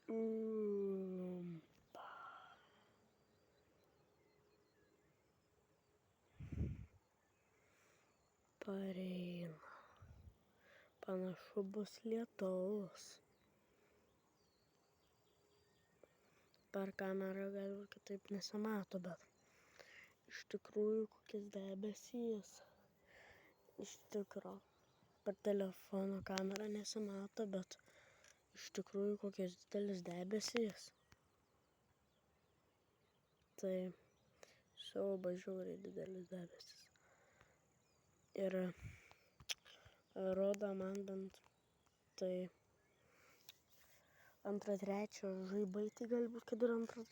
Mm. Pareina. Panašu bus lietaus. Per kamerą galbūt kitaip nesimato, bet iš tikrųjų kokias debesys. Iš tikro. Per telefono kamerą nesimato, bet iš tikrųjų kokias didelis debesys. Tai siaubas žiauriai didelis debesis. Ir rodo man bent tai antrą, trečią žaibai, tai galbūt, kad ir antros,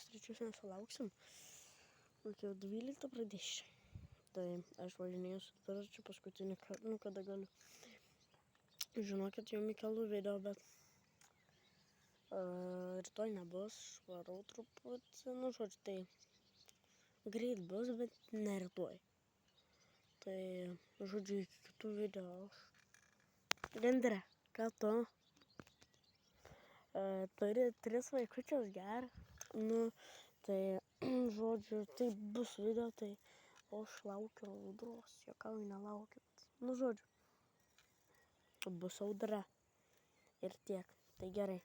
trečios nesulauksim. Jau 12 pradės čia. Tai aš važinėjau su dviračiu paskutinį kartą, kada galiu. Žinokit, jum įkeliu video, bet rytoj nebus, varau truputį, žodžiu, tai greit bus, bet ne rytoj. Tai, žodžiu, iki kitų video. Gandre, ką tu? Turi 3 vaikučius gerą. Tai, žodžiu, tai bus video, tai aš laukiu audros, juokauju, nelaukiu. Žodžiu, bus audra ir tiek. Tai gerai,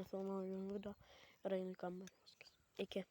nufilmavau jum video ir einu į kambarį. Iki.